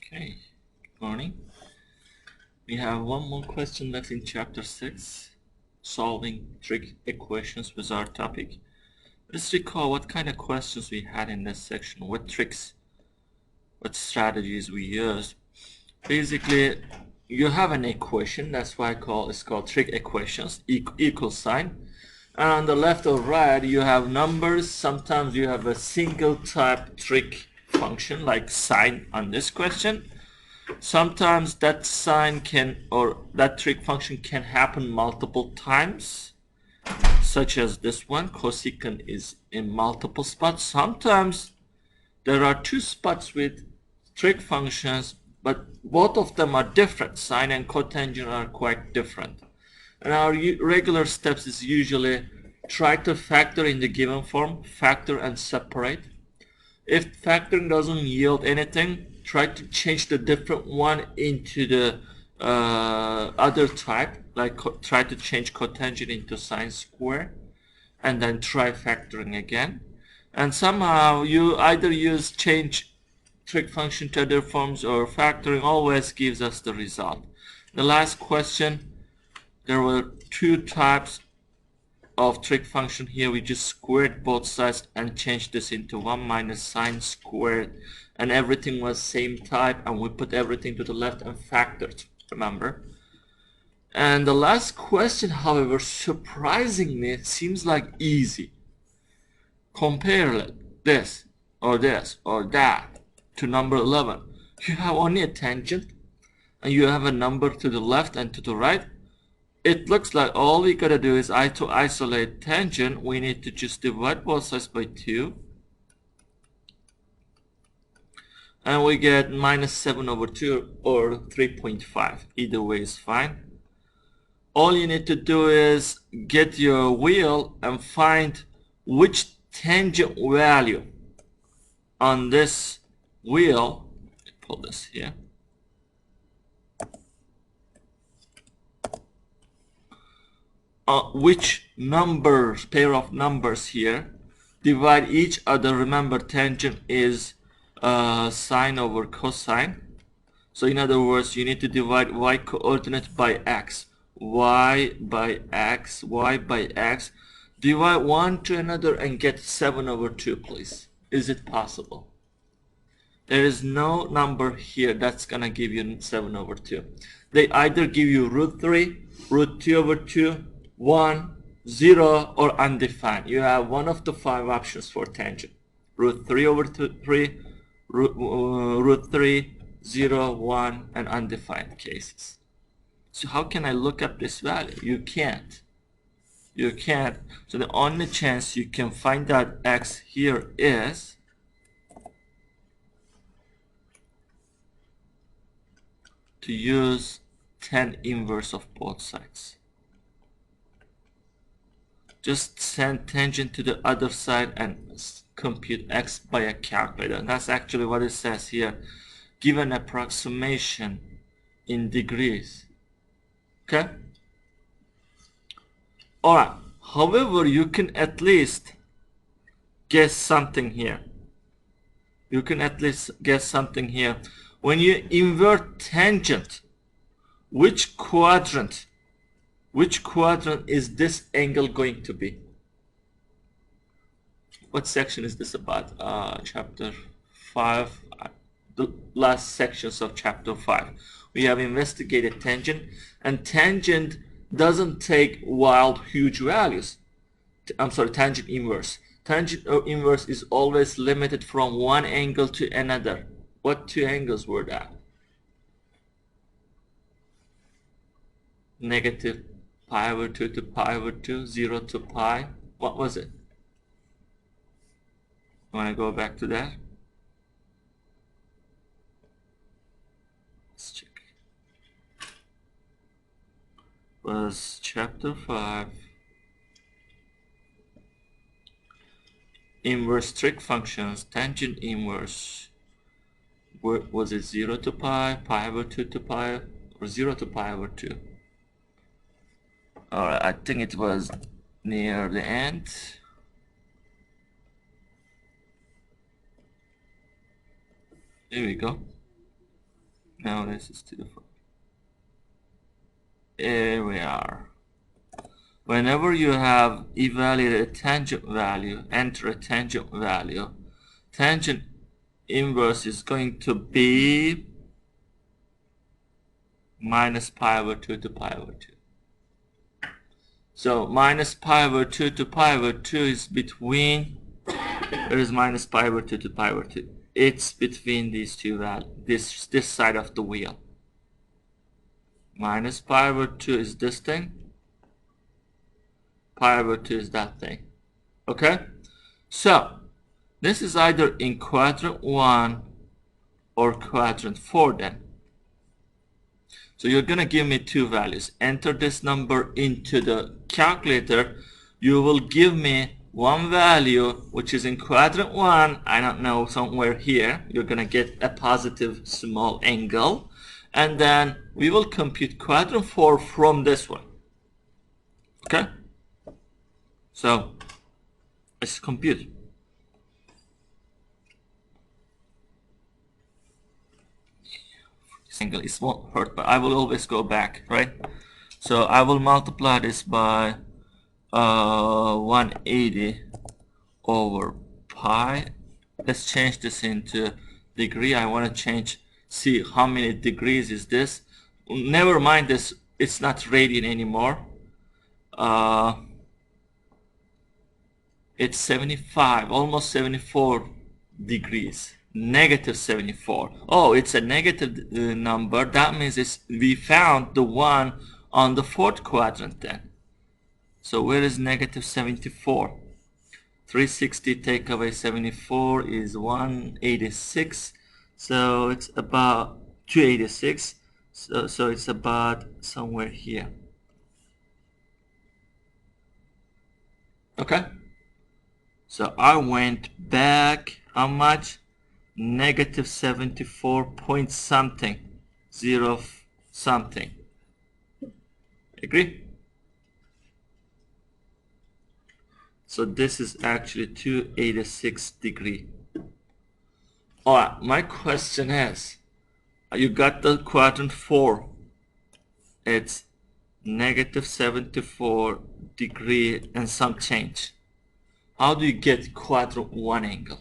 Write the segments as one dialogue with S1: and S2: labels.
S1: Okay, good morning. We have one more question left in chapter 6, solving trig equations was our topic. Let's recall what kind of questions we had in this section, what tricks, what strategies we used. Basically, you have an equation, that's why it's called trig equations, equal sign. And on the left or right, you have numbers. Sometimes you have a single type trig function like sine on this question. Sometimes that sign can, or that trig function can happen multiple times, such as this one, cosecant is in multiple spots. Sometimes there are two spots with trig functions, but both of them are different. Sine and cotangent are quite different. And our regular steps is usually try to factor in the given form, factor and separate. If factoring doesn't yield anything, try to change the different one into the other type, like try to change cotangent into sine square, and then try factoring again. And somehow you either change trig function to other forms, or factoring always gives us the result. The last question, there were two types of trig function here. We just squared both sides and changed this into 1 minus sine squared, and everything was same type, and we put everything to the left and factored, remember. And the last question, however, surprisingly seems like easy. Compare this or that to number 11. You have only a tangent and you have a number to the left and to the right. It looks like all we gotta do is to isolate tangent, we need to just divide both sides by 2. And we get minus 7 over 2 or 3.5. Either way is fine. All you need to do is get your wheel and find which tangent value on this wheel. Pull this here. Which numbers, pair of numbers here, divide each other. Remember, tangent is sine over cosine. So in other words, you need to divide y coordinate by x, y by x, y by x. Divide one to another and get 7 over 2, please. Is it possible? There is no number here that's gonna give you 7 over 2. They either give you root 3, root 2 over 2, 1, 0, or undefined. You have one of the 5 options for tangent. Root 3 over 3, root 3, 0, 1, and undefined cases. So how can I look up this value? You can't. You can't. So the only chance you can find out x here is to use tan inverse of both sides. Just send tangent to the other side and compute x by a calculator. And that's actually what it says here. Give an approximation in degrees. Okay? Alright. However, you can at least guess something here. You can at least guess something here. When you invert tangent, which quadrant is this angle going to be? What section is this about? Chapter 5, the last sections of chapter 5. We have investigated tangent, and tangent doesn't take wild, huge values. I'm sorry, tangent inverse. Tangent inverse is always limited from one angle to another. What two angles were that? Negative pi over 2 to pi over 2, 0 to pi. What was it? Want to go back to that? Let's check. Was chapter 5 inverse trig functions, tangent inverse. Was it 0 to pi, pi over 2 to pi, or 0 to pi over 2? Alright, I think it was near the end. Here we go. Now this is to the 4. Here we are. Whenever you have evaluated a tangent value, enter a tangent value. Tangent inverse is going to be minus pi over 2 to pi over 2. So minus pi over 2 to pi over 2 is between, where is minus pi over 2 to pi over 2? It's between these two values, this side of the wheel. Minus pi over 2 is this thing. Pi over 2 is that thing. Okay? So, this is either in quadrant 1 or quadrant 4 then. So you're going to give me two values. Enter this number into the calculator. You will give me one value which is in quadrant 1, I don't know, somewhere here. You're going to get a positive small angle. And then we will compute quadrant 4 from this one. Okay? So, let's compute. Angle, it won't hurt, but I will always go back, right? So I will multiply this by 180 over pi. Let's change this into degree. I want to change, see how many degrees is this. Never mind this, it's not radian anymore. It's 75, almost 74 degrees. Negative 74. Oh, it's a negative number. That means we found the one on the fourth quadrant then. So where is negative 74? 360 take away 74 is 186. So it's about 286. So it's about somewhere here. Okay? So I went back, how much? Negative 74 point something, 0 something. Agree? So this is actually 286 degree. Alright, my question is, you got the quadrant 4. It's negative 74 degree and some change. How do you get quadrant 1 angle?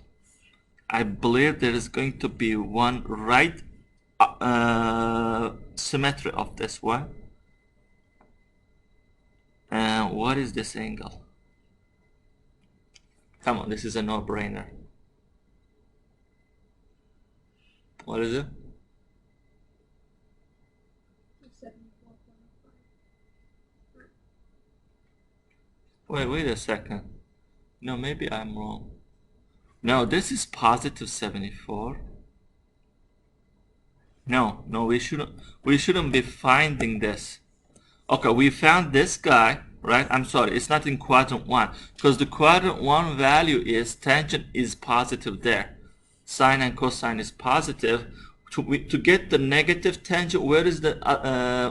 S1: I believe there is going to be one right symmetry of this one. And what is this angle? Come on, this is a no-brainer. What is it? Wait a second. No, maybe I'm wrong. No, this is positive 74. No, we shouldn't be finding this. Okay, we found this guy, right? I'm sorry, it's not in quadrant 1, because the quadrant 1 value is tangent is positive there. Sine and cosine is positive. To get the negative tangent, where is the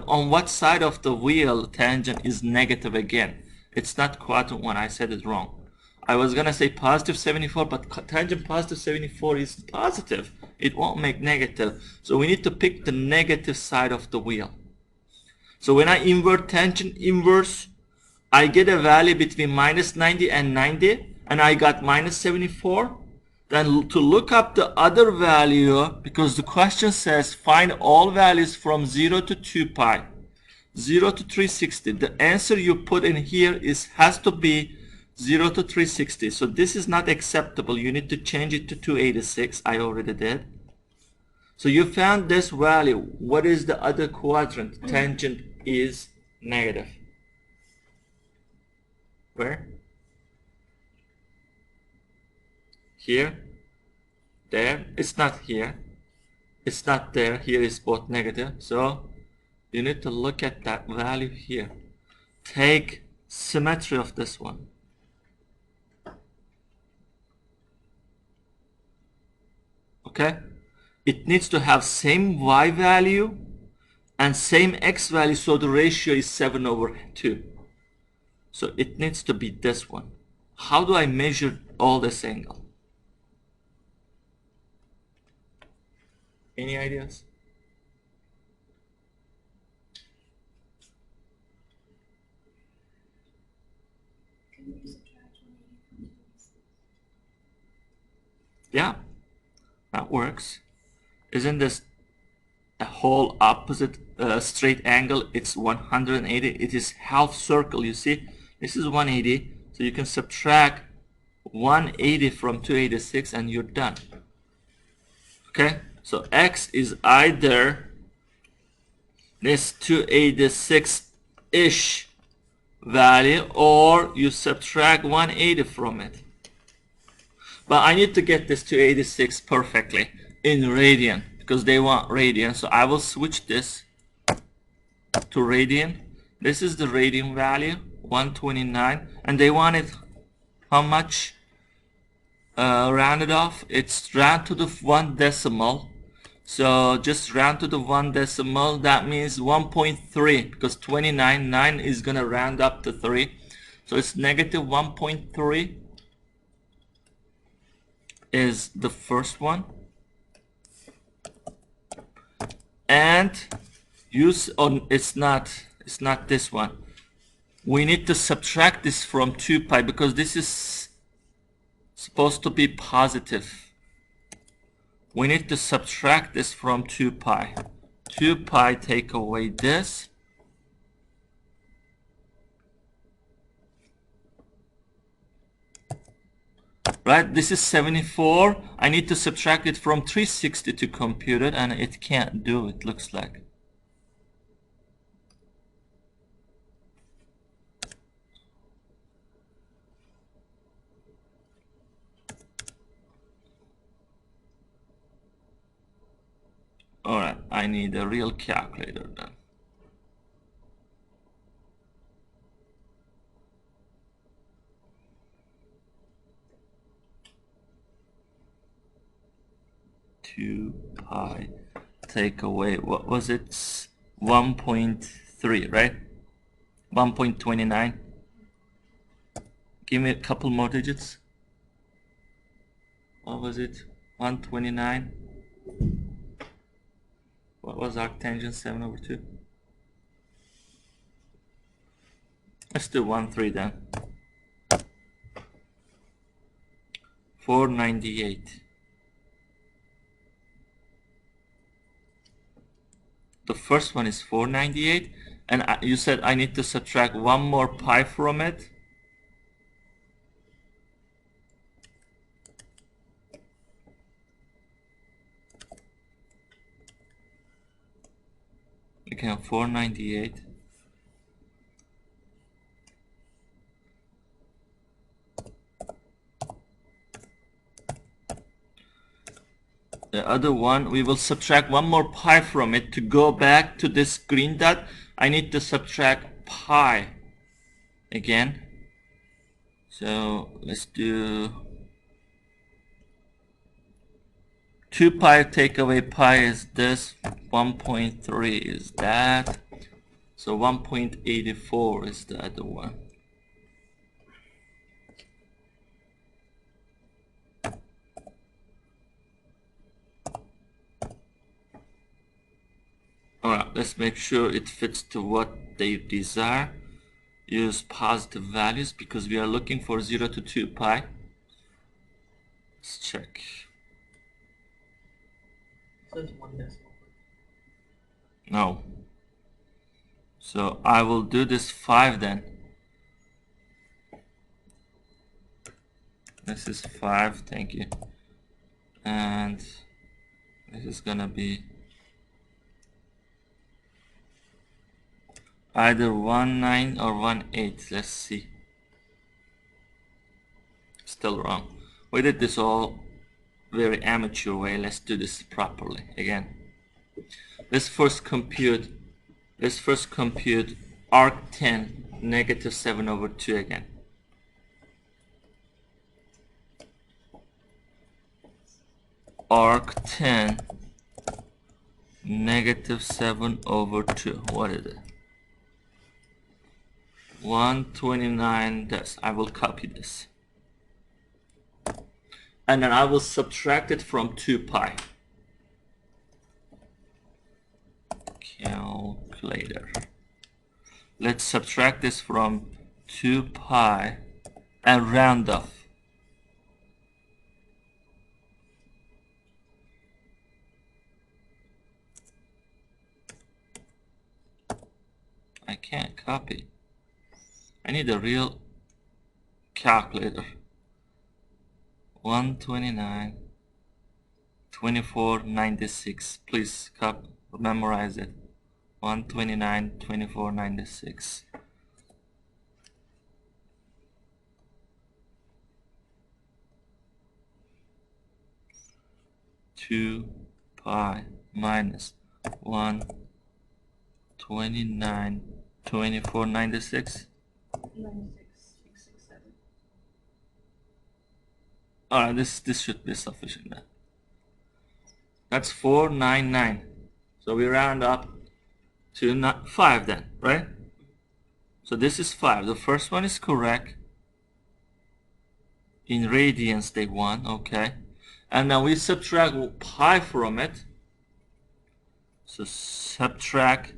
S1: on what side of the wheel tangent is negative again? It's not quadrant 1, I said it wrong. I was gonna say positive 74, but tangent positive 74 is positive. It won't make negative. So we need to pick the negative side of the wheel. So when I invert tangent inverse, I get a value between minus 90 and 90, and I got minus 74. Then to look up the other value, because the question says find all values from 0 to 2 pi, 0 to 360. The answer you put in here has to be 0 to 360. So this is not acceptable. You need to change it to 286. I already did. So you found this value. What is the other quadrant? Tangent is negative. Where? Here? There? It's not here. It's not there. Here is both negative. So you need to look at that value here. Take symmetry of this one. Okay? It needs to have same y value and same x value, so the ratio is 7 over 2. So it needs to be this one. How do I measure all this angle? Any ideas? Yeah, that works. Isn't this a whole opposite straight angle? It's 180. It is half circle, you see. This is 180, so you can subtract 180 from 286 and you're done. Okay, so x is either this 286-ish value or you subtract 180 from it. But I need to get this 286 perfectly in radian because they want radian, so I will switch this to radian. This is the radian value, 129, and they want it how much rounded off? It's round to the 1 decimal. So just round to the 1 decimal. That means 1.3 because 29, 9 is gonna round up to 3. So it's negative 1.3 is the first one. And use on it's not this one. We need to subtract this from 2 pi because this is supposed to be positive. We need to subtract this from 2 pi. 2 pi take away this. Right, this is 74. I need to subtract it from 360 to compute it, and it can't do it, looks like. Alright, I need a real calculator then. Two pi take away, what was it? 1.3, right? 1.29. Give me a couple more digits. What was it? 129. What was arctangent? 7/2. Let's do 1.3 then. 498. The first one is 498, and you said I need to subtract one more pi from it. Again, 498. The other one, we will subtract one more pi from it. To go back to this green dot, I need to subtract pi again. So let's do 2 pi take away pi is this, 1.3 is that, so 1.84 is the other one. Alright, let's make sure it fits to what they desire. Use positive values because we are looking for 0 to 2 pi. Let's check.
S2: So it's 1 decimal.
S1: No. So I will do this 5 then. This is 5, thank you. And this is gonna be either 19 or 18. Let's see. Still wrong. We did this all very amateur way. Let's do this properly again. Let's first compute arc10 negative 7/2 again. Arc10 negative 7/2. What is it? 129. This I will copy this, and then I will subtract it from 2 pi. Calculator. Let's subtract this from 2 pi and round off. can't copy. I need a real calculator. 129, 24, 96. Please memorize it. 129, 24, 96. 2 pi minus 129, 24, 96.
S2: 96,667.
S1: Alright, this should be sufficient then. That's 499. So we round up to 5 then, right? So this is 5. The first one is correct. In radians they want, okay. And now we subtract pi from it. So subtract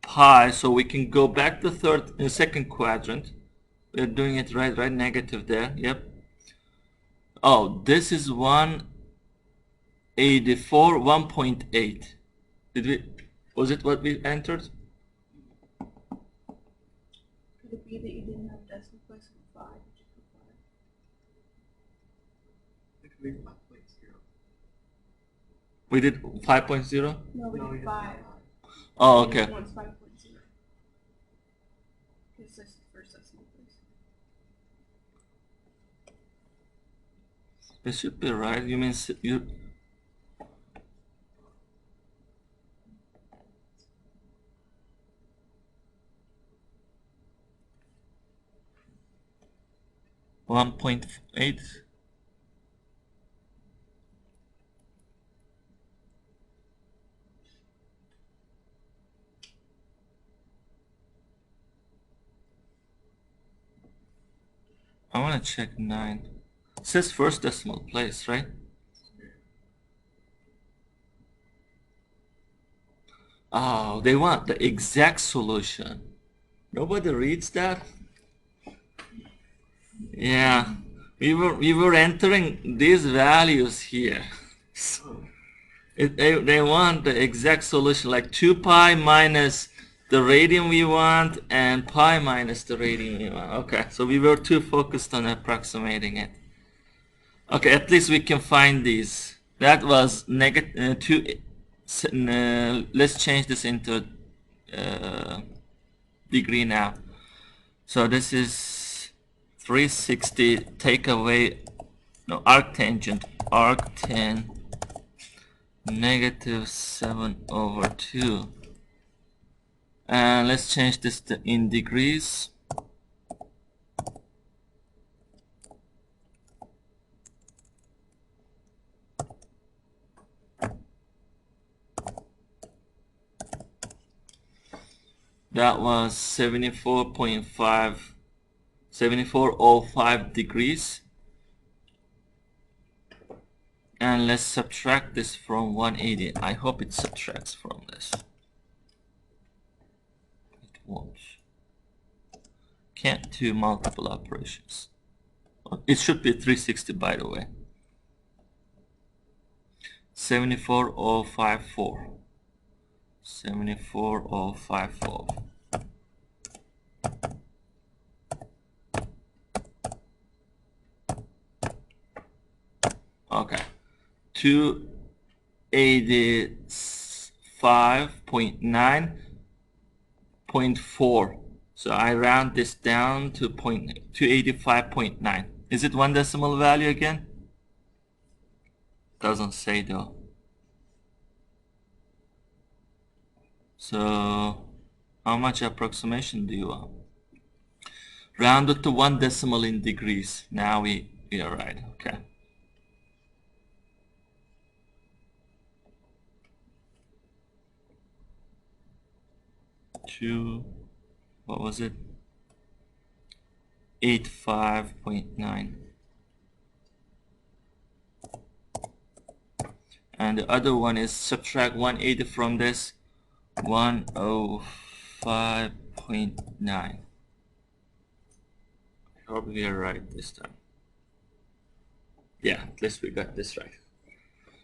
S1: pi, so we can go back to second quadrant. We're doing it right, negative there, yep. Oh, this is 184, 1.8. Was it what we entered?
S2: Could it be that you didn't have decimal place in 5? Did you put 5? It could be 5.0.
S1: We did 5.0?
S2: No, we did 5.
S1: Oh, okay.
S2: This one's 5.0. Because this is the first decimal place.
S1: It should be right. You mean you? $1.8. I want to check 9. It says first decimal place, right? Oh, they want the exact solution. Nobody reads that? Yeah, we were entering these values here. They want the exact solution, like 2 pi minus the radian we want and pi minus the radian we want. Okay, so we were too focused on approximating it. Okay, at least we can find these. That was negative 2. Let's change this into degree now. So this is 360. Take away no arctangent. Arctan negative 7/2. And let's change this to in degrees. That was 74.05 degrees. And let's subtract this from 180. I hope it subtracts from this. It won't. Can't do multiple operations. It should be 360, by the way. 74.054. 74.054. Okay. 285.9.4. So I round this down to 285.9. Is it one decimal value again? Doesn't say though. So how much approximation do you want? Round it to 1 decimal in degrees. Now we are right. Okay. 2, what was it? 85.9. And the other one is subtract 180 from this, 105.9. I hope we are right this time. Yeah, at least we got this right.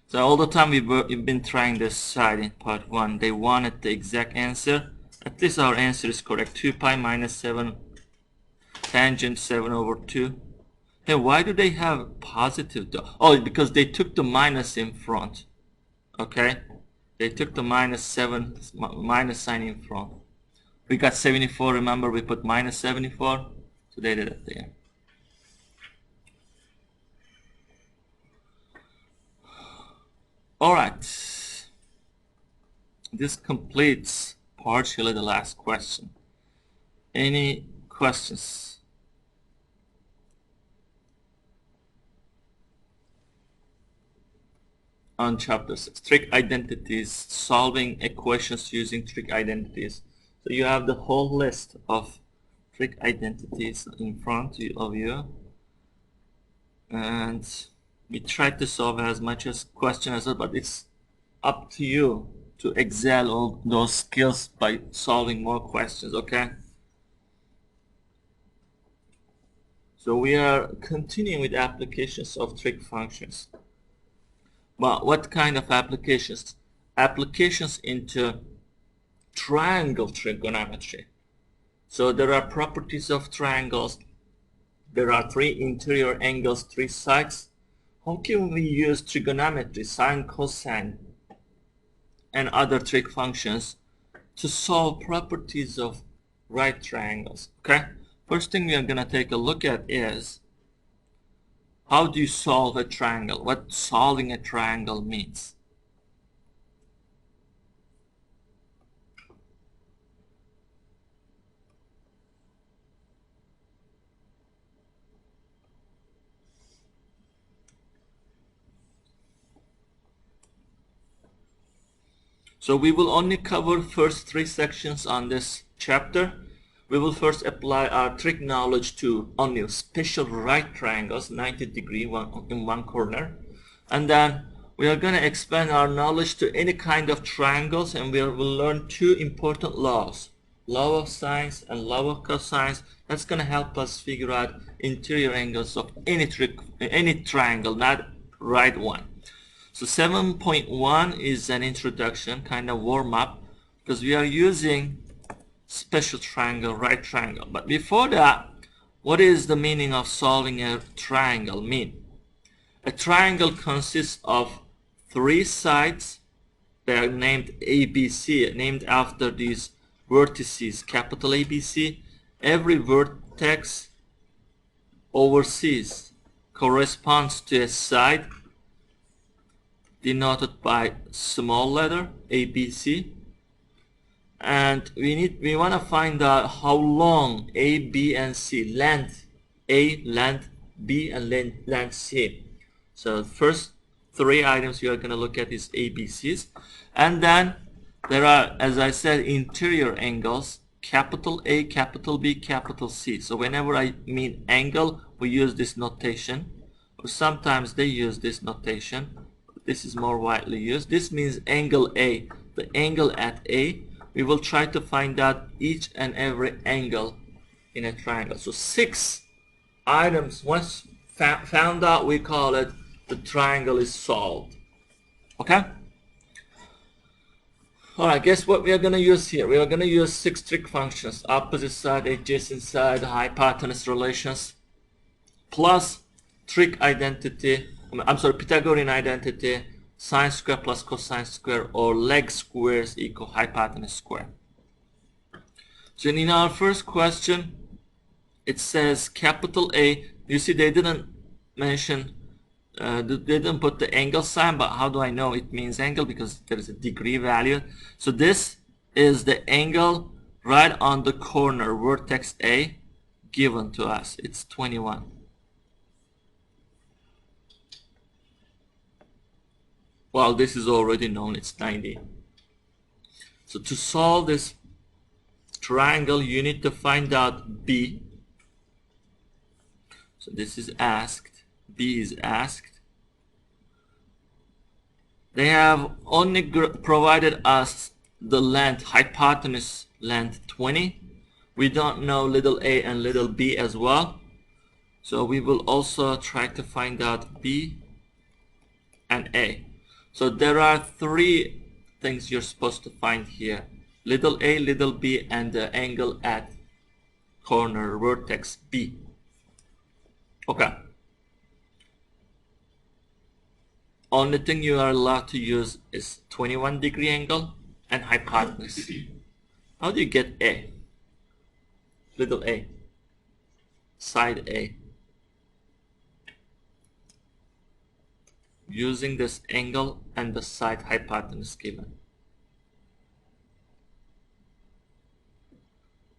S1: So all the time we've been trying this side in part 1. They wanted the exact answer, At least our answer is correct. 2 pi minus 7 tangent 7 over 2. Hey, why do they have positive though? Oh, because they took the minus in front. Okay? They took the minus sign in front. We got 74, remember we put minus 74? So they did it there. Alright. This completes partially the last question. Any questions? On chapter 6, trig identities, solving equations using trig identities. So you have the whole list of trig identities in front of you, and we tried to solve as much as question as well, but it's up to you to excel all those skills by solving more questions, okay? So we are continuing with applications of trig functions. But what kind of applications? Applications into triangle trigonometry. So there are properties of triangles. There are 3 interior angles, 3 sides. How can we use trigonometry, sine, cosine, and other trig functions to solve properties of right triangles? Okay? First thing we are going to take a look at is how do you solve a triangle? What solving a triangle means. So we will only cover first 3 sections on this chapter. We will first apply our trig knowledge to only special right triangles, 90-degree in one corner. And then we are going to expand our knowledge to any kind of triangles, and we will learn 2 important laws. Law of sines and law of cosines. That's going to help us figure out interior angles of any triangle, not right one. So 7.1 is an introduction, kind of warm up, because we are using special triangle, right triangle. But before that, what is the meaning of solving a triangle mean? A triangle consists of 3 sides. They are named ABC, named after these vertices, capital ABC. Every vertex overseas corresponds to a side denoted by small letter ABC, and we want to find out how long A, B, and C, length A, length B, and length C. So first 3 items we are going to look at is ABCs, and then there are, as I said, interior angles, capital A, capital B, capital C. So whenever I mean angle, we use this notation, or sometimes they use this notation. This is more widely used. This means angle A, the angle at A. We will try to find out each and every angle in a triangle. So 6 items, once found out, we call it the triangle is solved. Okay? Alright, guess what we are going to use here? We are going to use 6 trig functions: opposite side, adjacent side, hypotenuse relations, plus trig identity, Pythagorean identity, sine square plus cosine square, or leg squares equal hypotenuse square. So in our first question, it says capital A. You see they didn't mention, they didn't put the angle sign, but how do I know it means angle? Because there is a degree value. So this is the angle right on the corner, vertex A, given to us. It's 21. Well, this is already known, it's 90. So to solve this triangle, you need to find out B. So this is asked, B is asked. They have only provided us the length, hypotenuse length 20. We don't know little a and little b as well. So we will also try to find out B and A. So there are 3 things you're supposed to find here. little a, little b, and the angle at corner vertex B. Okay. Only thing you are allowed to use is 21-degree angle and hypotenuse. How do you get A? Little a, side A. Using this angle and the side hypotenuse given.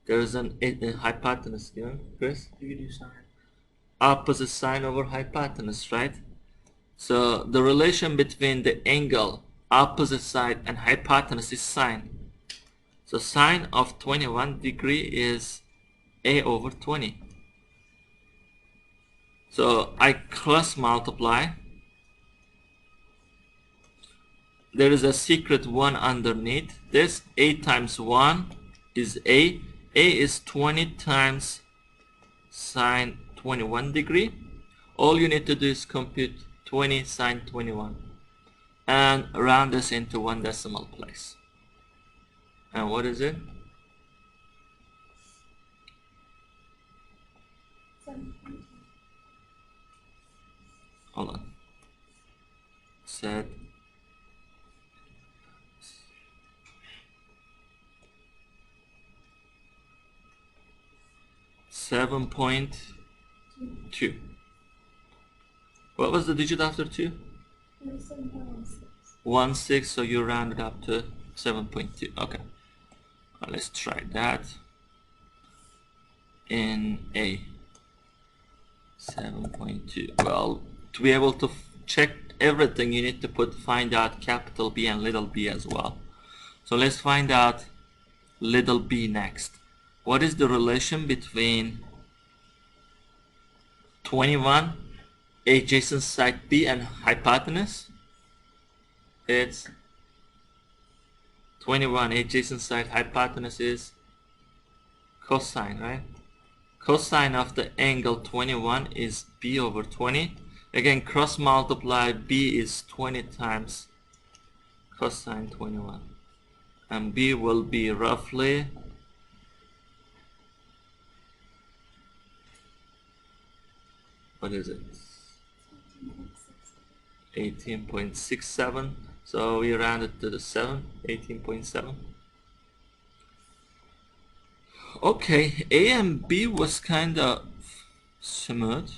S1: There is a hypotenuse given, Chris?
S3: You can do sine.
S1: Opposite sine over hypotenuse, right? So the relation between the angle, opposite side, and hypotenuse is sine. So sine of 21 degree is A over 20. So I cross multiply. There is a secret 1 underneath this. A times 1 is A. A is 20 times sine 21 degree. All you need to do is compute 20 sine 21 and round this into 1 decimal place. And what is it?
S2: 7.2.
S1: Hold on. Set 7.2. What was the digit after 2?
S2: 7.16.
S1: 16, so you round it up to 7.2. Okay. Let's try that. In A. 7.2. Well, to be able to check everything, you need to find out capital B and little b as well. So let's find out little b next. What is the relation between 21, adjacent side B, and hypotenuse? It's 21, adjacent side, hypotenuse is cosine, right? Cosine of the angle 21 is B over 20. Again, cross multiply, B is 20 times cosine 21. And B will be roughly 18.67. So we rounded to the 7, 18.7. Okay, A and B was kind of smooth.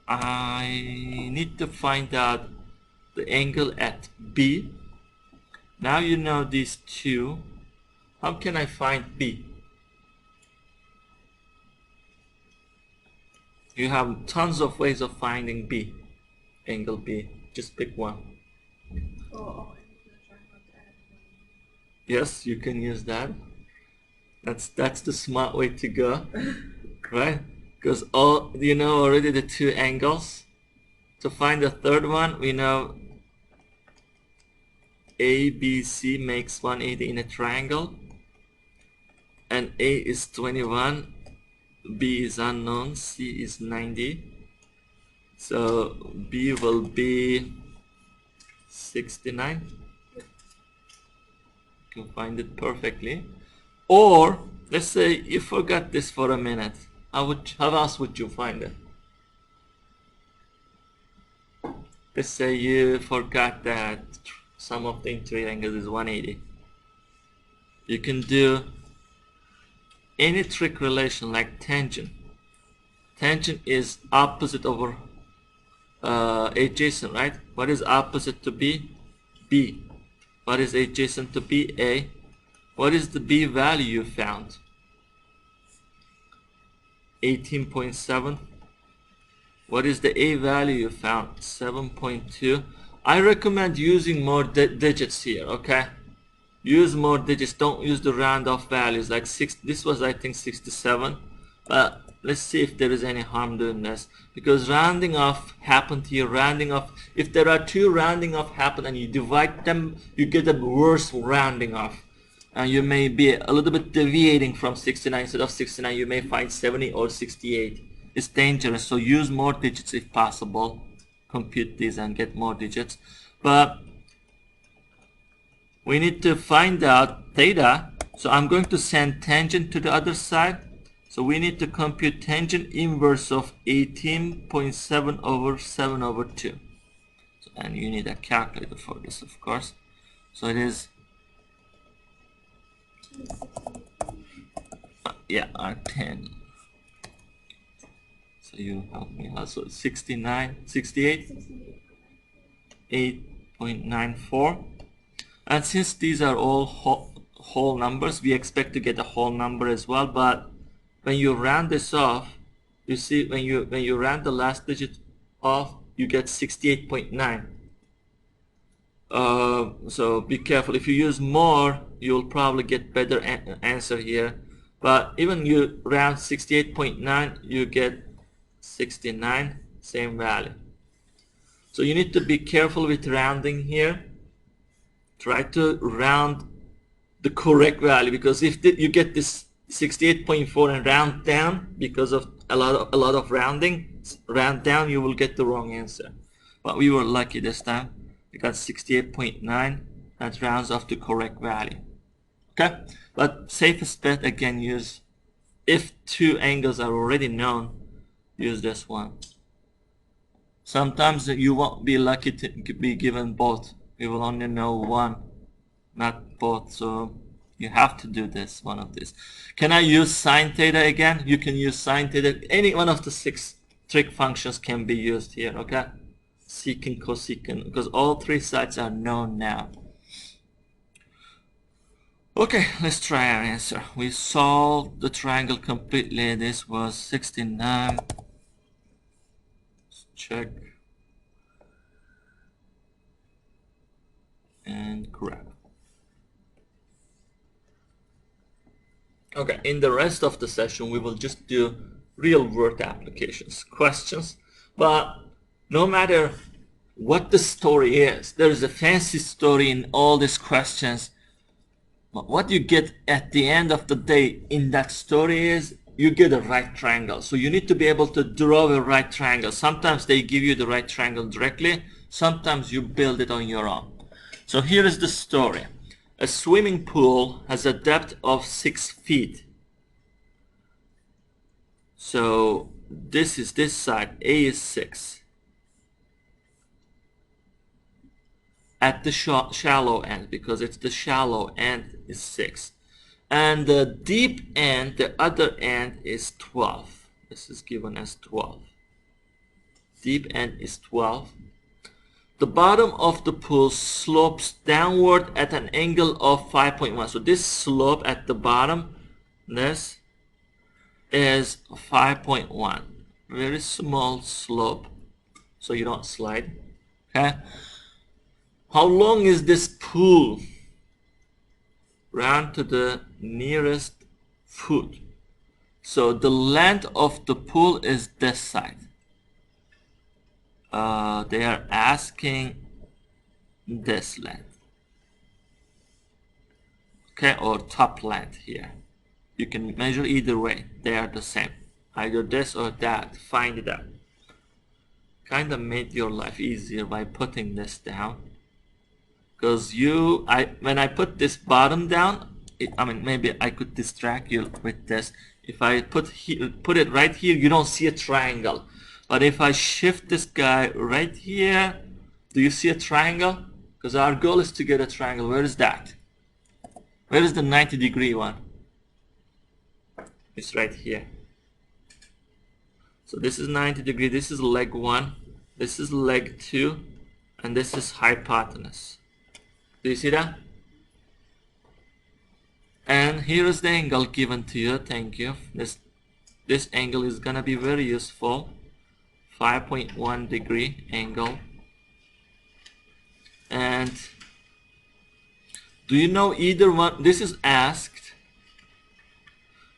S1: I need to find out the angle at B. Now you know these two. How can I find B? You have tons of ways of finding B, angle B. Just pick one.
S2: Oh, and you're gonna try not to add 1.
S1: Yes, you can use that. That's the smart way to go, right? Because all you know already the two angles. To find the third one, we know ABC makes 180 in a triangle, and A is 21, B is unknown, C is 90. So B will be 69. You can find it perfectly. Or let's say you forgot this for a minute. How else would you find it? Let's say you forgot that sum of the interior angles is 180. You can do any trig relation like tangent. Tangent is opposite over adjacent, right? What is opposite to B? B. What is adjacent to B? A. What is the B value you found? 18.7. What is the A value you found? 7.2. I recommend using more digits here, okay? Use more digits, don't use the round off values like 6. This was I think 67, but let's see if there is any harm doing this, because rounding off happened here. Rounding off, if there are two rounding off happen and you divide them, you get a worse rounding off, and you may be a little bit deviating from 69. Instead of 69 you may find 70 or 68. It's dangerous, so use more digits if possible. Compute these and get more digits. But we need to find out theta. So I'm going to send tangent to the other side. So we need to compute tangent inverse of 18.7 over 7 over 2. So, and you need a calculator for this, of course. So it is, yeah, R10. So you help me out. So 68, 8.94. And since these are all whole numbers, we expect to get a whole number as well. But when you round this off, you see when you round the last digit off, you get 68.9. So be careful. If you use more, you'll probably get better answer here. But even you round 68.9, you get 69, same value. So you need to be careful with rounding here. Try to round the correct value, because if you get this 68.4 and round down because of a lot of rounding, round down, you will get the wrong answer. But we were lucky this time. We got 68.9. That rounds off the correct value. Okay, but safest bet again, use, if two angles are already known, use this one. Sometimes you won't be lucky to be given both. You will only know one, not both. So you have to do this, one of these. Can I use sine theta again? You can use sine theta. Any one of the 6 trig functions can be used here, okay? Secant, cosecant, because all 3 sides are known now. Okay, let's try our answer. We solved the triangle completely. This was 69. Let's check. And correct. Okay, in the rest of the session we will just do real world applications, questions. But no matter what the story is, there is a fancy story in all these questions. But what you get at the end of the day in that story is you get a right triangle. So you need to be able to draw a right triangle. Sometimes they give you the right triangle directly. Sometimes you build it on your own. So here is the story. A swimming pool has a depth of 6 feet. So this is this side. A is 6. At the shallow end, because it's the shallow end is 6. And the deep end, the other end, is 12. This is given as 12. Deep end is 12. The bottom of the pool slopes downward at an angle of 5.1. So this slope at the bottom, this is 5.1. Very small slope, so you don't slide. Okay. How long is this pool? Round to the nearest foot. So the length of the pool is this side. They are asking this length, okay, or top length here. You can measure either way, they are the same, either this or that. Find it out. Kind of made your life easier by putting this down, because when I put this bottom down, maybe I could distract you with this. If I put it right here, you don't see a triangle. But if I shift this guy right here, do you see a triangle? Because our goal is to get a triangle. Where is that? Where is the 90-degree one? It's right here. So this is 90 degree. This is leg 1. This is leg 2. And this is hypotenuse. Do you see that? And here is the angle given to you. Thank you. This angle is gonna be very useful. 5.1 degree angle. And do you know either one? This is asked.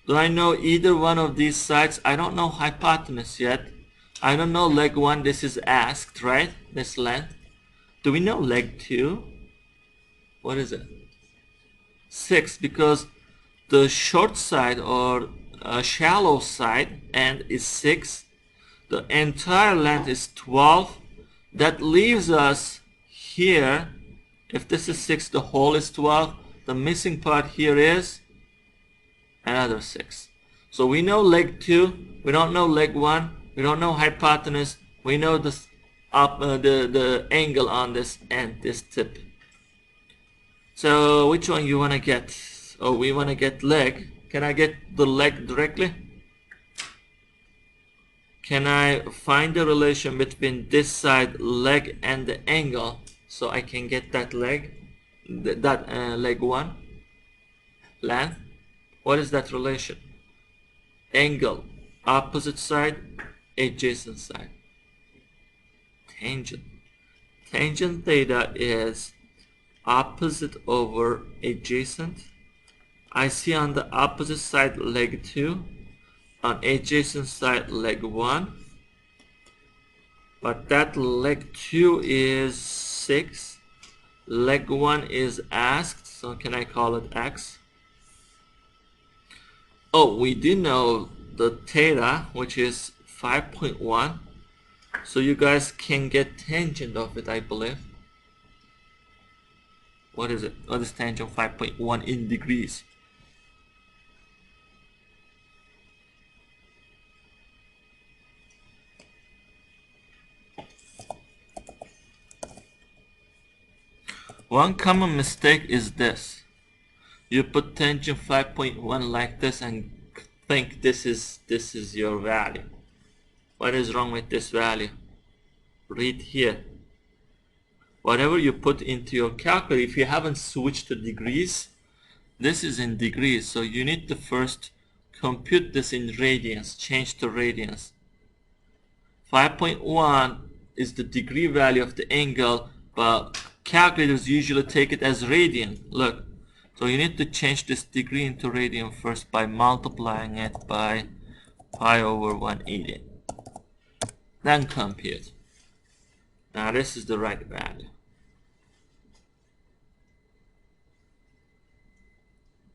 S1: Do I know either one of these sides? I don't know hypotenuse yet. I don't know leg 1. This is asked, right? This length. Do we know leg 2? What is it? 6, because the short side or shallow side end is 6. The entire length is 12. That leaves us here If this is 6, the whole is 12. The missing part here is another 6. So we know leg 2, we don't know leg 1, we don't know hypotenuse, we know this the angle on this end, this tip. So which one you want to get? Oh, we want to get leg. Can I get the leg directly? Can I find the relation between this side leg and the angle so I can get that leg, leg 1 length? What is that relation? Angle, opposite side, adjacent side. Tangent. Tangent theta is opposite over adjacent. I see on the opposite side leg 2, on adjacent side leg 1, but that leg 2 is 6, leg 1 is asked, so can I call it x? Oh, we do know the theta, which is 5.1, so you guys can get tangent of it, I believe. What is it? What is tangent 5.1 in degrees? One common mistake is this. You put tangent 5.1 like this and think this is your value. What is wrong with this value? Read here. Whatever you put into your calculator, if you haven't switched to degrees, this is in degrees, so you need to first compute this in radians, change to radians. 5.1 is the degree value of the angle, but calculators usually take it as radian. Look, so you need to change this degree into radian first by multiplying it by pi over 180. Then compute. Now this is the right value.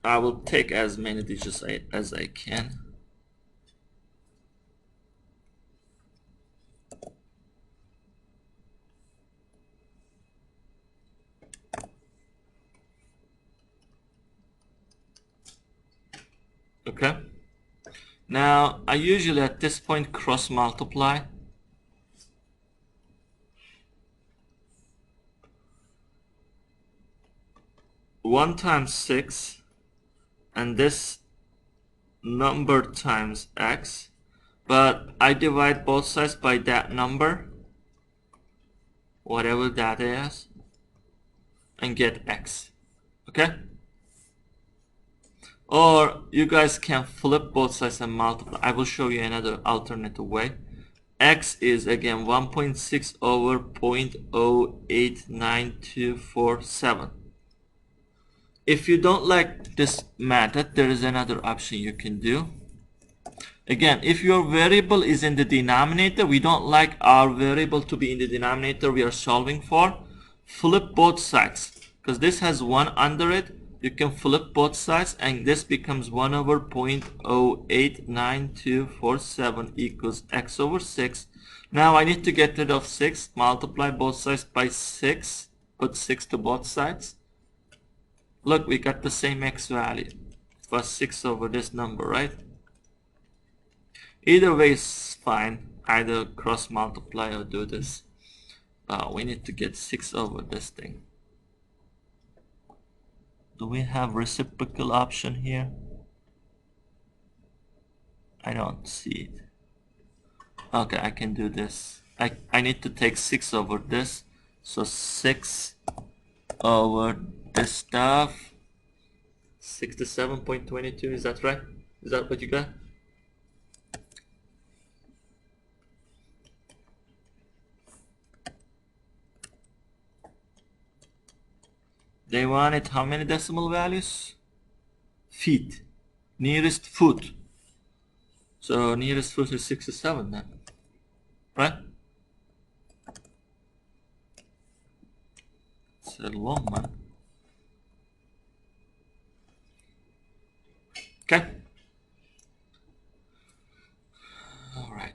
S1: I will take as many digits as I can. Okay. Now I usually at this point cross multiply. One times 6 and this number times x, but I divide both sides by that number, whatever that is, and get x. Okay? Or you guys can flip both sides and multiply. I will show you another alternative way. X is again 1.6 over 0.089247. If you don't like this method, there is another option you can do. Again, if your variable is in the denominator, we don't like our variable to be in the denominator we are solving for, flip both sides. Because this has 1 under it, you can flip both sides and this becomes 1 over 0.089247 equals x over 6. Now I need to get rid of 6, multiply both sides by 6, put 6 to both sides. Look, we got the same x value. It was 6 over this number, right? Either way is fine. Either cross multiply or do this. We need to get 6 over this thing. Do we have reciprocal option here? I don't see it. Okay, I can do this. I need to take 6 over this. So 6 over this stuff. 67.22, is that right? Is that what you got? They wanted how many decimal values? Feet. Nearest foot. So nearest foot is 67 then. Right? It's a long one. Okay. Alright.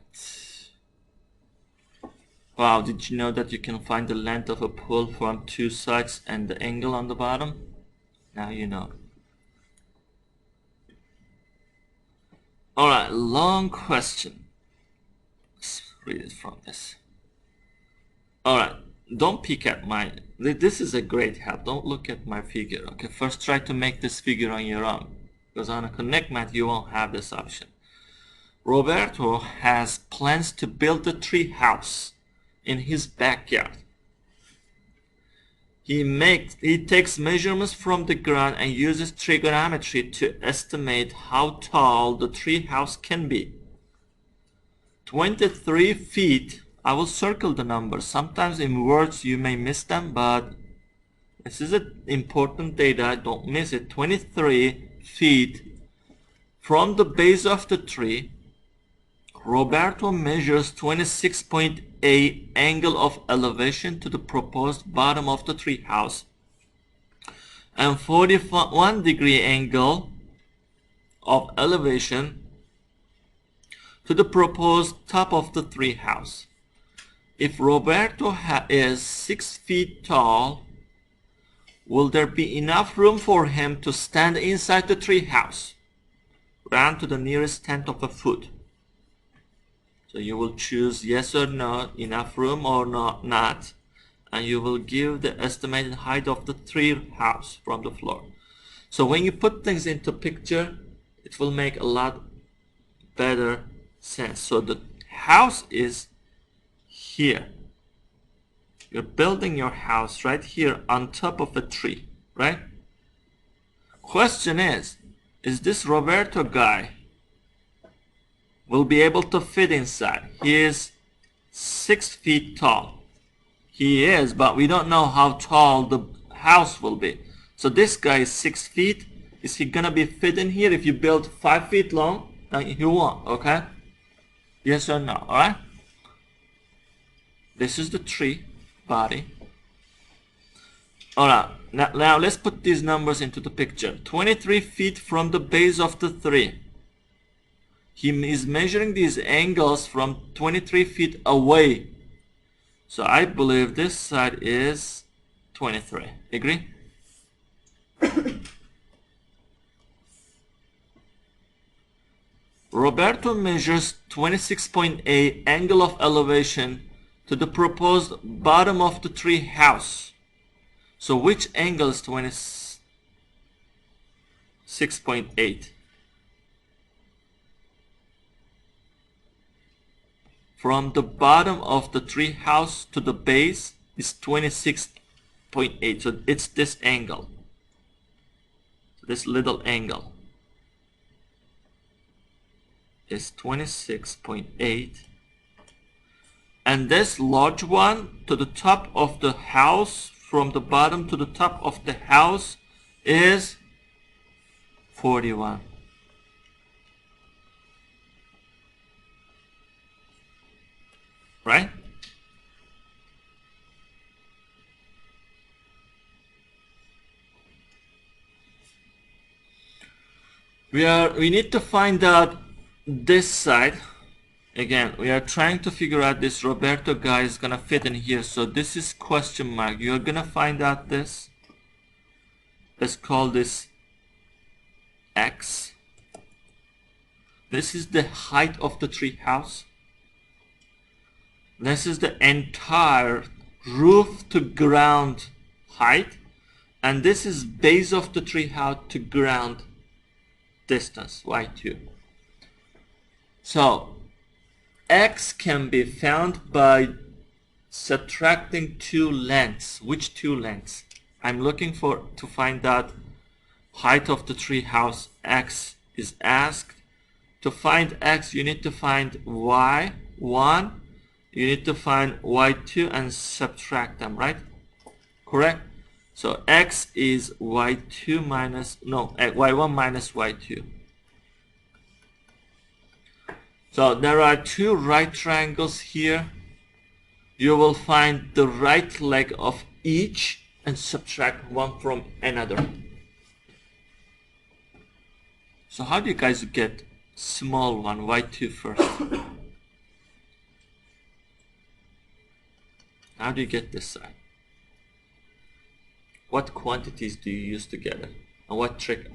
S1: Wow, did you know that you can find the length of a pool from two sides and the angle on the bottom? Now you know. Alright, long question. Let's read it from this. Alright, don't peek at my... This is a great help. Don't look at my figure. Okay, first try to make this figure on your own. Because on a Connect Math you won't have this option. Roberto has plans to build a tree house in his backyard. He takes measurements from the ground and uses trigonometry to estimate how tall the tree house can be. 23 feet. I will circle the numbers. Sometimes in words you may miss them, but this is an important data. Don't miss it. 23 feet from the base of the tree. Roberto measures 26.8 angle of elevation to the proposed bottom of the tree house and 41 degree angle of elevation to the proposed top of the tree house. If Roberto is 6 feet tall, will there be enough room for him to stand inside the tree house? Round to the nearest tenth of a foot. So you will choose yes or no, enough room or not, and you will give the estimated height of the tree house from the floor. So when you put things into picture, it will make a lot better sense. So the house is here. You're building your house right here on top of a tree, right? Question is this Roberto guy will be able to fit inside? He is 6 feet tall. He is, but we don't know how tall the house will be. So this guy is 6 feet. Is he gonna be fit in here? If you build 5 feet long, then he won't, okay? Yes or no, alright? This is the tree body. Alright, now let's put these numbers into the picture. 23 feet from the base of the tree. He is measuring these angles from 23 feet away. So I believe this side is 23. Agree? Roberto measures 26.8 angle of elevation to the proposed bottom of the tree house. So which angle is 26.8? From the bottom of the tree house to the base is 26.8. So it's this angle. This little angle is 26.8. And this large one to the top of the house, from the bottom to the top of the house, is 41. Right? We need to find out this side. Again, we are trying to figure out this Roberto guy is gonna fit in here. So this is question mark. You're gonna find out this. Let's call this X. This is the height of the tree house. This is the entire roof to ground height. And this is base of the tree house to ground distance, y2. So X can be found by subtracting two lengths. Which two lengths? I'm looking to find out height of the tree house. X is asked. To find X, you need to find Y1. You need to find Y2 and subtract them, right? Correct? So X is Y2 minus, no, Y1 minus Y2. So there are two right triangles here. You will find the right leg of each and subtract one from another. So how do you guys get small one, Y2 first? How do you get this side? What quantities do you use together? And what trick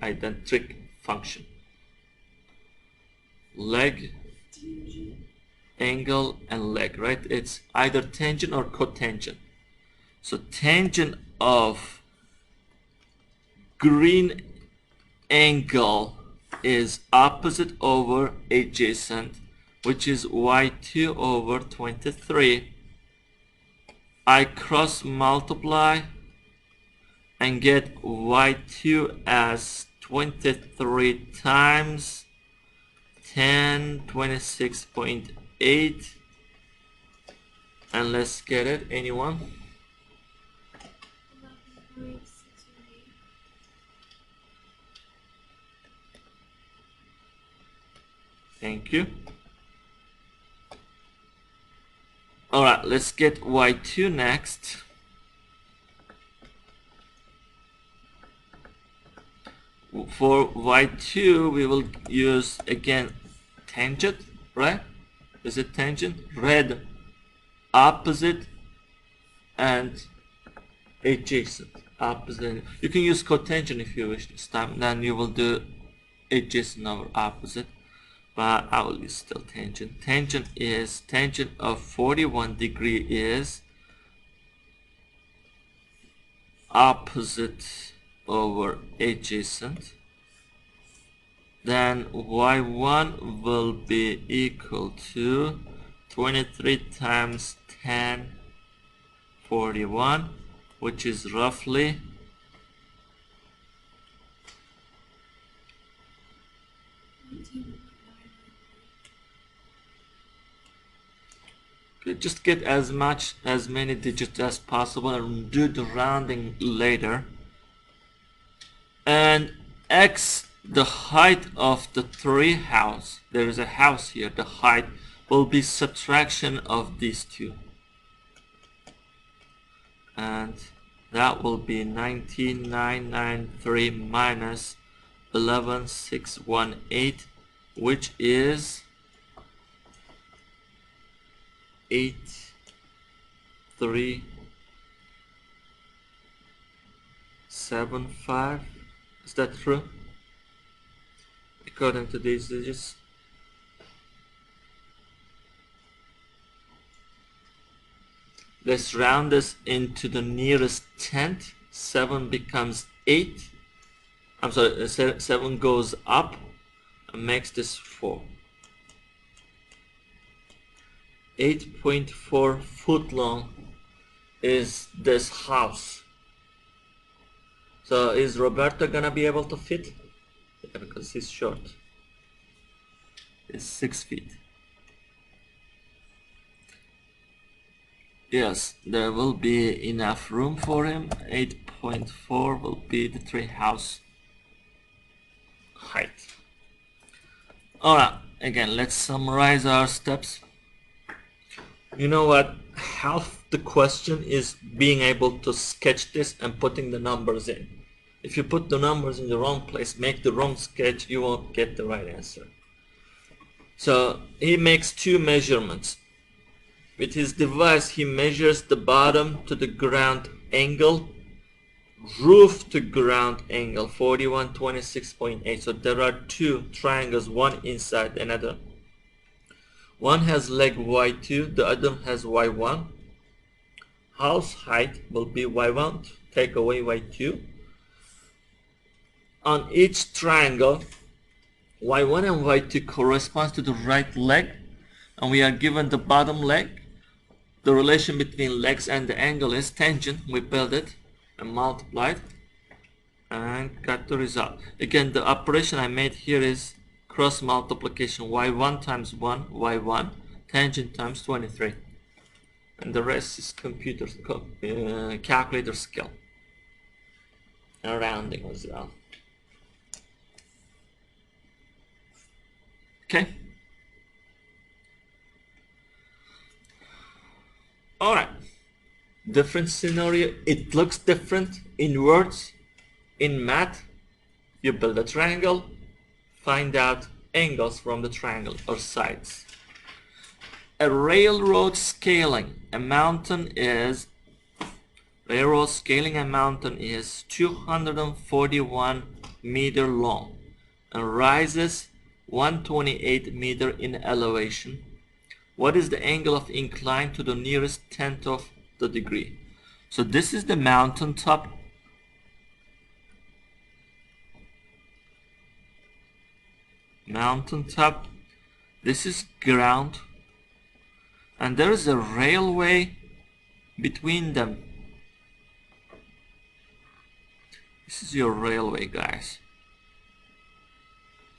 S1: function? Leg, angle, and leg, right? It's either tangent or cotangent. So tangent of green angle is opposite over adjacent, which is y2 over 23. I cross multiply and get y2 as 23 times 10, 26.8. And let's get it. Anyone?
S2: 11.618.
S1: Thank you. Alright, let's get y2 next. For y2 we will use again tangent, right? Is it tangent? Red, opposite, and adjacent. Opposite. You can use cotangent if you wish this time. Then you will do adjacent over opposite. But I will use still tangent. Tangent of 41 degree is opposite over adjacent. Then y1 will be equal to 23 times 10, 41, which is roughly
S2: 19.993.
S1: just get as many digits as possible and do the rounding later. And x, the height of the tree house, there is a house here, the height will be subtraction of these two, and that will be 19993 minus 11618, which is 8375. Is that true? According to these digits. Let's round this into the nearest tenth. 7 becomes 8. I'm sorry, 7 goes up and makes this 4. 8.4 foot long is this house. So is Roberto gonna be able to fit? Yeah, because he's short. It's 6 feet. Yes, there will be enough room for him. 8.4 will be the tree house height. Alright, again, let's summarize our steps. You know what? Half the question is being able to sketch this and putting the numbers in. If you put the numbers in the wrong place, make the wrong sketch, you won't get the right answer. So he makes 2 measurements. With his device, he measures the bottom to the ground angle, roof to ground angle, 41, 26.8. So there are 2 triangles, one inside another. One has leg y2, the other has y1. House height will be y1, take away y2. On each triangle, y1 and y2 corresponds to the right leg, and we are given the bottom leg. The relation between legs and the angle is tangent. We build it and multiplied and got the result. Again, the operation I made here is cross multiplication, y1 times 1, y1, tangent times 23. And the rest is calculator skill and rounding as well. Okay. Alright. Different scenario. It looks different in words. In math, you build a triangle, find out angles from the triangle or sides. a railroad scaling a mountain is 241 meter long and rises 128 meter in elevation. What is the angle of incline to the nearest tenth of the degree? So this is the mountain top. This is ground, and there is a railway between them. This is your railway, guys.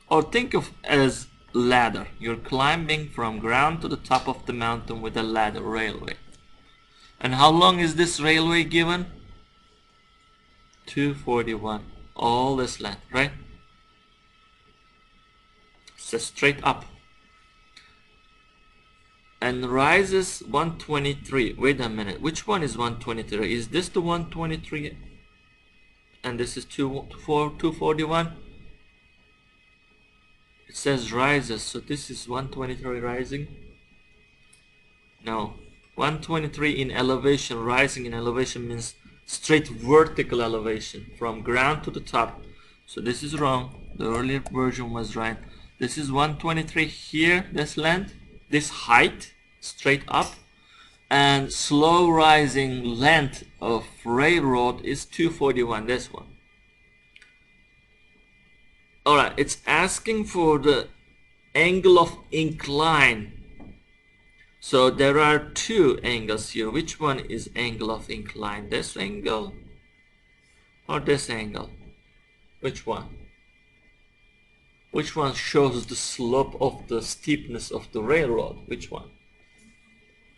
S1: Or think of as ladder. You're climbing from ground to the top of the mountain with a ladder railway. And how long is this railway given? 241. All this length, right? So straight up. And rises 123. Wait a minute. Which one is 123? Is this the 123? And this is 241? It says rises, so this is 123 rising? No. 123 in elevation. Rising in elevation means straight vertical elevation from ground to the top. So this is wrong. The earlier version was right. This is 123 here, this length, this height, straight up. And slow rising length of railroad is 241, this one. Alright, it's asking for the angle of incline. So there are two angles here. Which one is angle of incline? This angle or this angle? Which one? Which one shows the slope of the steepness of the railroad? Which one?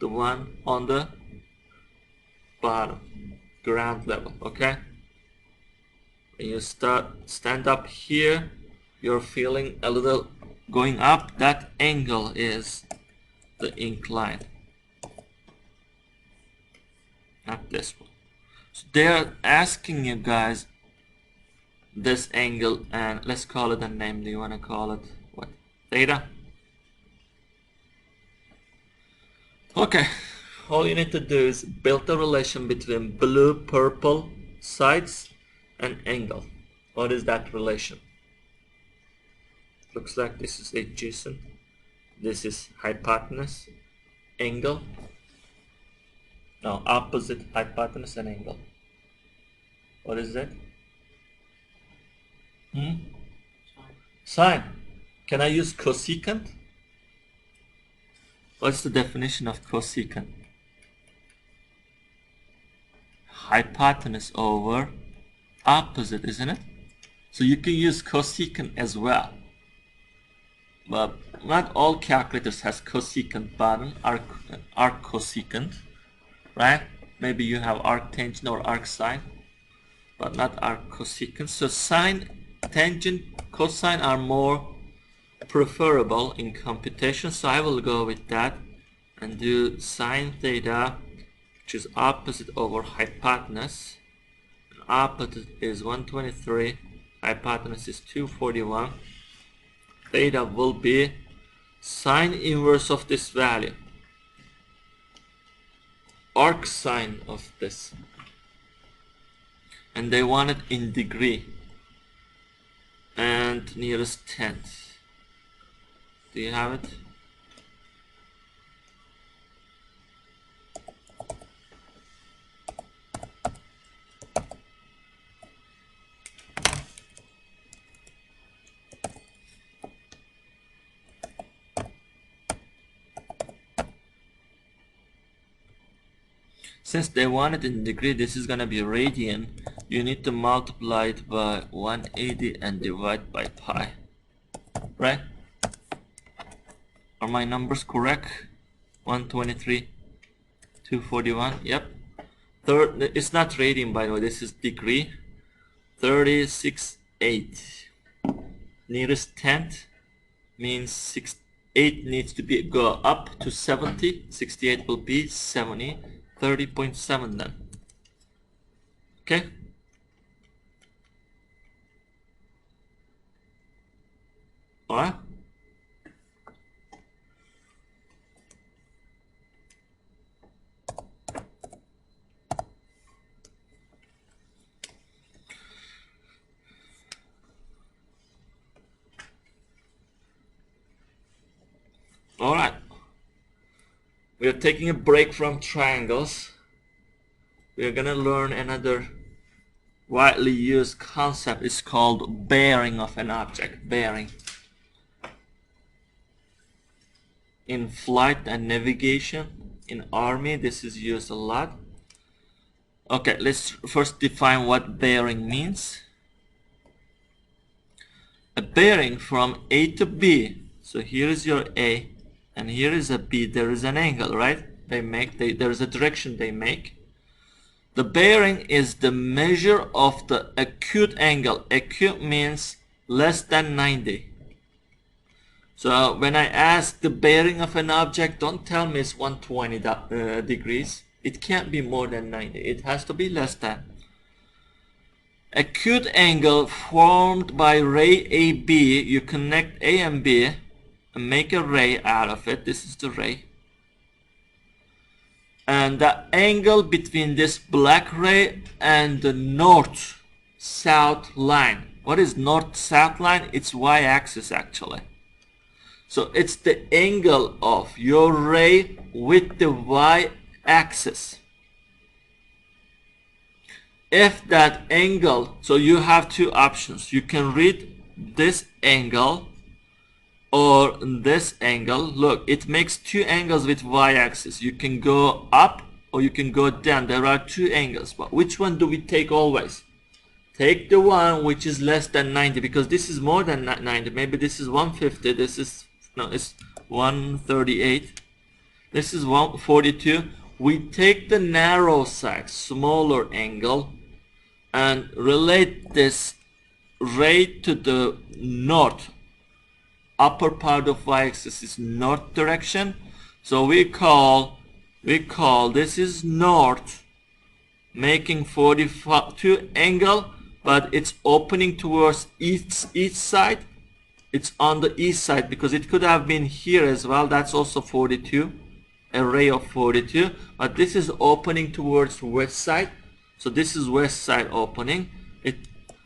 S1: The one on the bottom, ground level, okay? When you stand up here, you're feeling a little going up. That angle is the incline, not this one. So they're asking you guys this angle, and let's call it a name. Do you want to call it what? Theta? Okay, all you need to do is build a relation between blue, purple sides and angle. What is that relation? Looks like this is adjacent. This is hypotenuse, angle. No, opposite hypotenuse and angle. What is that? Sine. Can I use cosecant? What's the definition of cosecant? Hypotenuse over opposite, isn't it? So you can use cosecant as well. But not all calculators has cosecant button, arc cosecant, right? Maybe you have arctangent or arcsine, but not arc cosecant. So sine, tangent, cosine are more preferable in computation, so I will go with that and do sine theta, which is opposite over hypotenuse. Opposite is 123, hypotenuse is 241. Theta will be sine inverse of this value, arc sine of this, and they want it in degree and nearest tenth. Do you have it? Since they want it in degree, this is gonna be radian. You need to multiply it by 180 and divide by pi, right? Are my numbers correct? 123, 241, yep. It's not radian, by the way, this is degree. 36.8. Nearest tenth means 8 needs to be go up to 70. 68 will be 70. 30.7 then. Okay? Alright? Alright. We are taking a break from triangles. We are gonna learn another widely used concept. It's called bearing of an object. Bearing. In flight and navigation, in army, this is used a lot. Okay, let's first define what bearing means. A bearing from A to B. So here is your A and here is a B. There is an angle, right? There is a direction they make. The bearing is the measure of the acute angle. Acute means less than 90. So when I ask the bearing of an object, don't tell me it's 120 degrees. It can't be more than 90. It has to be less than. Acute angle formed by ray AB. You connect A and B and make a ray out of it. This is the ray. And the angle between this black ray and the north-south line. What is north-south line? It's y-axis actually. So it's the angle of your ray with the y-axis. If that angle, so you have two options. You can read this angle or this angle. Look, it makes two angles with y-axis. You can go up or you can go down. There are two angles, but which one do we take always? Take the one which is less than 90, because this is more than 90. Maybe this is 150. This is, no, it's 138. This is 142. We take the narrow side, smaller angle, and relate this ray to the north. Upper part of y-axis is north direction, so we call this is north, making 42 angle, but it's opening towards east side. It's on the east side because it could have been here as well. That's also 42, a ray of 42, but this is opening towards west side. So this is west side opening.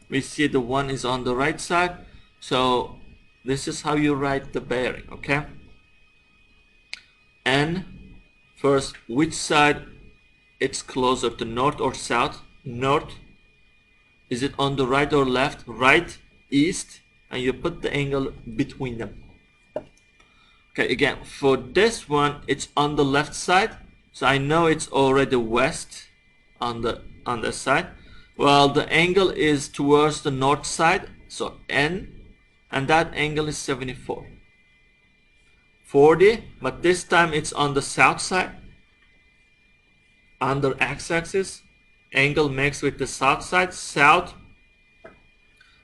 S1: We see the one is on the right side. So this is how you write the bearing, okay? And first, which side it's closer to north or south? North. Is it on the right or left? Right, east, and you put the angle between them. Okay, again, for this one, it's on the left side. So I know it's already west on the side. Well, the angle is towards the north side, so N, and that angle is 74. 40, but this time it's on the south side, under x-axis. Angle makes with the south side. South,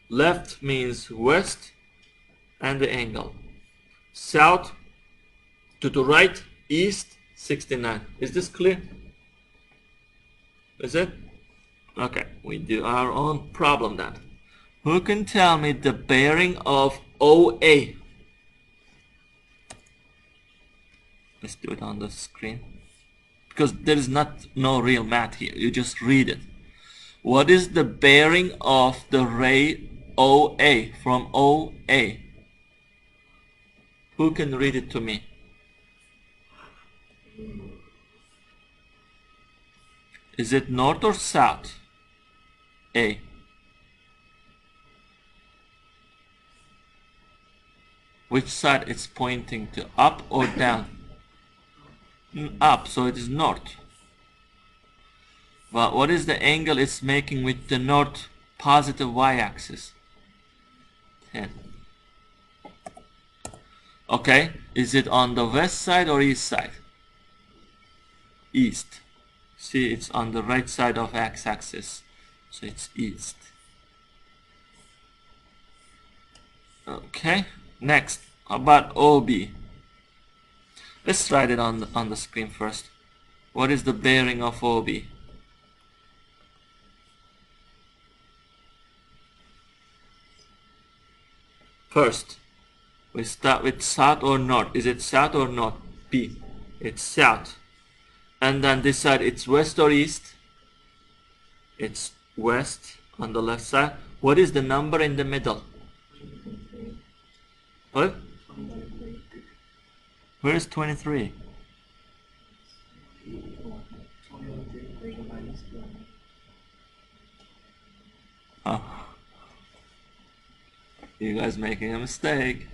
S1: left means west, and the angle. South to the right, east, 69. Is this clear? Is it? Okay, we do our own problem then. Who can tell me the bearing of OA? Let's do it on the screen, because there is no real math here. You just read it. What is the bearing of the ray OA from OA? Who can read it to me? Is it north or south? A. Which side it's pointing to, up or down? Up, so it is north. But what is the angle it's making with the north positive y-axis? 10. Okay, is it on the west side or east side? East. See, it's on the right side of x-axis, so it's east. Okay, next, how about OB? Let's write it on the screen first. What is the bearing of OB? First, we start with south or north. Is it south or north? B. It's south. And then this side, it's west or east? It's west on the left side. What is the number in the middle? What? Where is 23?
S2: 3 minus 2.
S1: Oh, you guys making a mistake.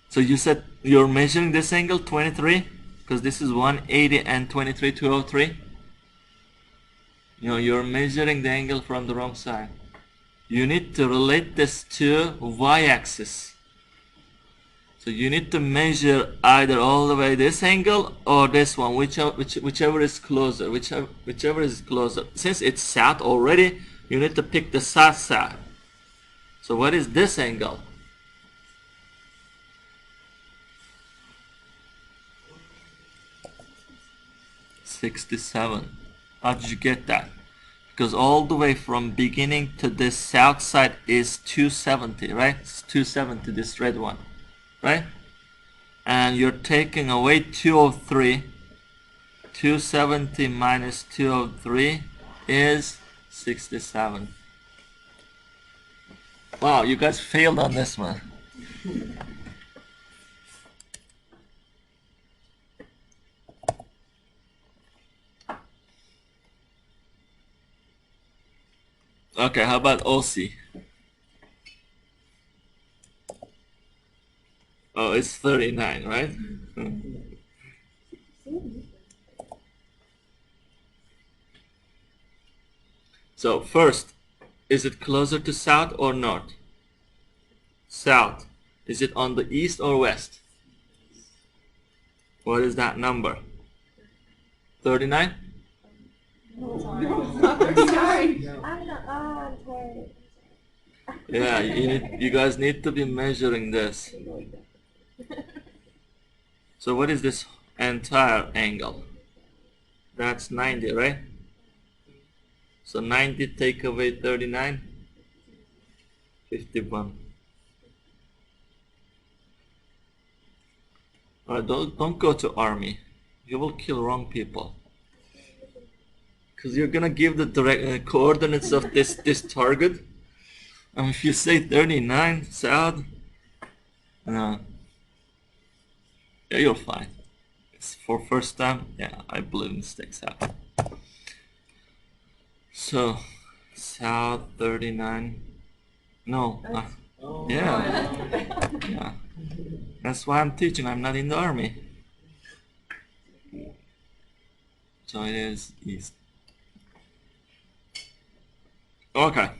S1: So you said you're measuring this angle 23? Because this is 180 and 23 203. You know, you're measuring the angle from the wrong side. You need to relate this to y-axis. So you need to measure either all the way this angle or this one, whichever is closer, whichever is closer. Since it's south already, you need to pick the south side. So what is this angle? 67. How did you get that? Because all the way from beginning to this south side is 270, right? It's 270, this red one, right? And you're taking away 203. 270 minus 203 is 67. Wow, you guys failed on this one. Okay, how about OC? Oh, it's 39, right? So first, is it closer to south or north? South. Is it on the east or west? What is that number? 39?
S2: Sorry.
S1: Yeah, you guys need to be measuring this. So what is this entire angle? That's 90, right? So 90 take away 39, 51. Alright, don't go to army. You will kill wrong people. Because you're gonna give the direct coordinates of this target. And if you say 39 south, no. Yeah, you're fine. It's for first time. Yeah, I believe mistakes happen. So, south 39. No. Yeah. Yeah. That's why I'm teaching. I'm not in the army. So it is east. Okay.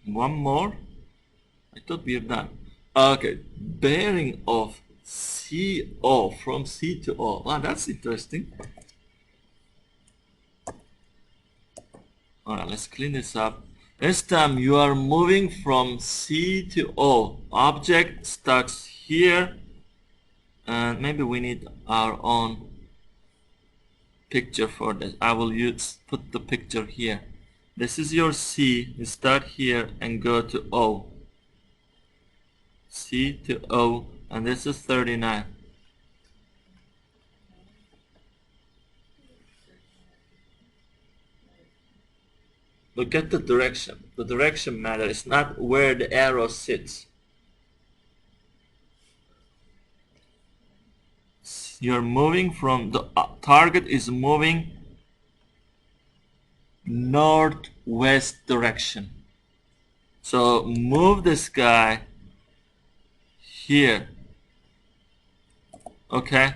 S1: One more. I thought we are done. Okay. Bearing of CO from C to O. Wow, that's interesting. Alright, let's clean this up. This time you are moving from C to O. Object starts here. And maybe we need our own picture for this. I will put the picture here. This is your C. You start here and go to O. C to O, and this is 39. Look at the direction. The direction matters. It's not where the arrow sits. You're moving from the target is moving northwest direction. So move this guy here. Okay.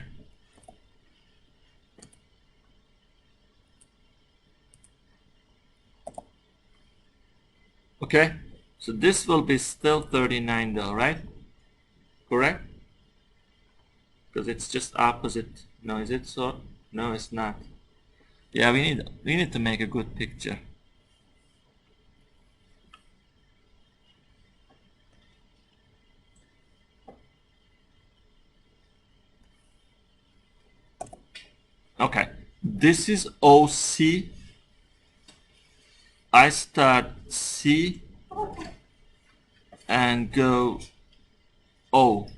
S1: Okay. So this will be still 39 though, right? Correct? Because it's just opposite. No, is it so? No, it's not. Yeah, we need to make a good picture. Okay, this is OC. I start C and go O.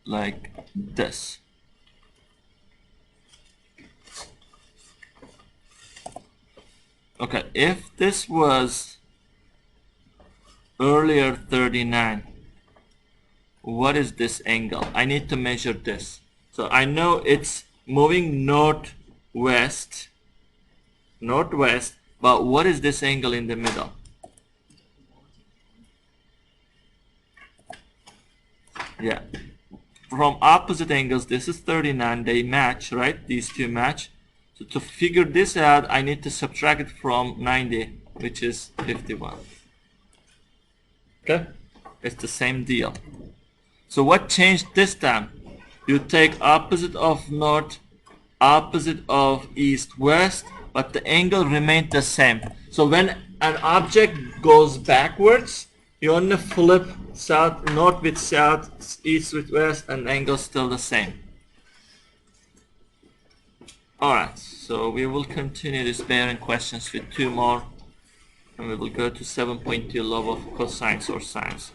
S1: Like this. Okay, if this was earlier 39. What is this angle? I need to measure this. So I know it's moving northwest, but what is this angle in the middle? Yeah. From opposite angles, this is 39, they match, right? These two match. So to figure this out, I need to subtract it from 90, which is 51. Okay? It's the same deal. So what changed this time? You take opposite of north, opposite of east, west, but the angle remained the same. So when an object goes backwards, you only flip north with south, east with west, and the angle is still the same. Alright, so we will continue this bearing questions with two more, and we will go to 7.2 law of cosines or sines.